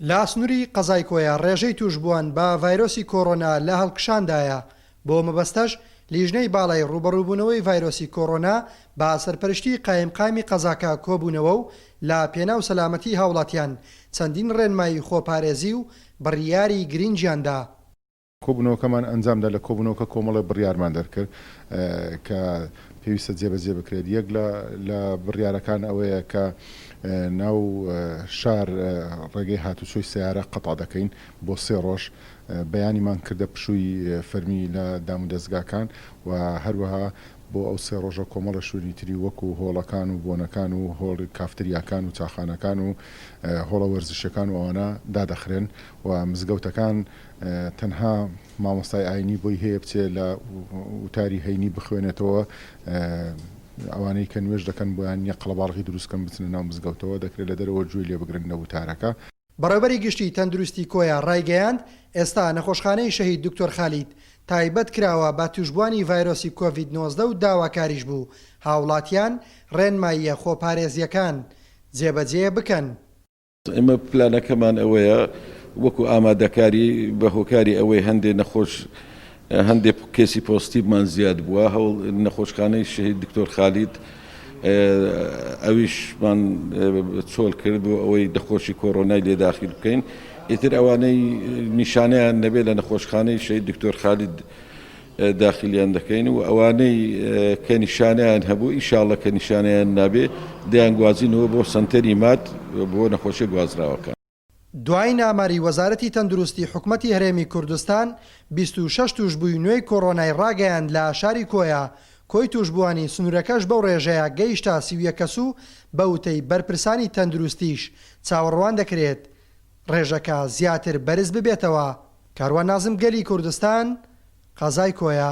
لە سنووری قەزای کۆیە ڕێژەی توشبووان بە ڤایرۆسی کۆرۆنا لە هەڵکشاندایە بۆ مەبەستەش لیژنەی باڵای ڕوبەڕووبوونەوەی ڤایرۆسی کۆرۆنا بە سەرپەرشتی قایمقامی قەزاکە کۆبوونەوە و لە پێناو سەلامەتی هاوڵاتیان چەندین ڕێنمایی خۆپارێزی و بڕیاری گرنگیاندا. کۆبوونەوەکەمان ئەنجامدا لە کۆبوونەوەکە کۆمەڵی بڕیارمان دەرکرد کە پێویستە جێبەجێ بکرێت. یەک لە بڕیارەکان ئەوەیە کە ناو شار ڕێگەی هاتوچۆی سیارە قەتع دەکەین بۆ 3 ڕۆژ. بەیانیمان کردە پشووی فەرمی لە دام و دەستگاکان و هەروەها بۆ ئەو 3 ڕۆژە کۆمەڵە شوێنی تری وەکو هۆڵەکان و بۆنەکان و هۆڵ کافتریاکان و چاخانەکان و هۆڵە وەرزشەکان و ئەوانە دادەخرێن و مزگەوتەکان تەنها مامۆستای ئاینی بۆی هەیە بچێت لە وتاری هەینی بخوێنێتەوە. ئەوانەی کە نوێژ دەکەن بۆیان یە قەڵەباڵغی دروستکەن بچنە ناو مزگەوتەوە دەکرێت لە دەرەوە گوێی لێ بگرن لە وتارەکە. بەڕێوەبەری گشتی تەندروستی کۆیە ڕایگەیاند ئێستا نەخۆشخانەی شەهید دکتۆر خالید تایبەت کراوە بە توشبووانی ڤایرۆسی کۆڤید-19 و داواکاریش بوو هاوڵاتیان ڕێنماییە خۆپارێزیەکان جێبەجێ بکەن. ئێمە پلانەکەمان ئەوەیە وەکو ئامادەکاری بە هۆکاری ئەوەی هەندێک کێسی پۆزتیڤمان زیاد بووە هەوڵ نەخۆشخانەی شەهید دکتۆر خالید ئەویشمان چۆل کرد بۆ ئەوەی دەخۆشی کۆرۆنای لێ داخل بکەین. ئیتر ئەوانەی نیشانەیان نەبێت لە نەخۆشخانەی شەهید دکتۆر خالید داخلیان دەکەین و ئەوانەی کە نیشانەیان هەبوو ئینشاڵڵە کە نیشانەیان نابێ دەیانگوازینەوە بۆ سەنتەری مات بۆ نەخۆشی گوازراوەکان. دوای ناماری وەزارەتی تەندروستی حکوومەتی هەرێمی کوردستان 26 توشببووی نوێی کۆڕۆنای ڕاگەیاند لە شاری کۆیە. کۆی توشبووانی سنوورەکەش بەو ڕێژەیە گەیشتا 31 کەس و بەوتەی بەرپرسانی تەندروستیش چاوەڕوان دەکرێت ڕێژەکە زیاتر بەرز ببێتەوە. کاروان نازم گەلی کوردستان قەزای کۆیە.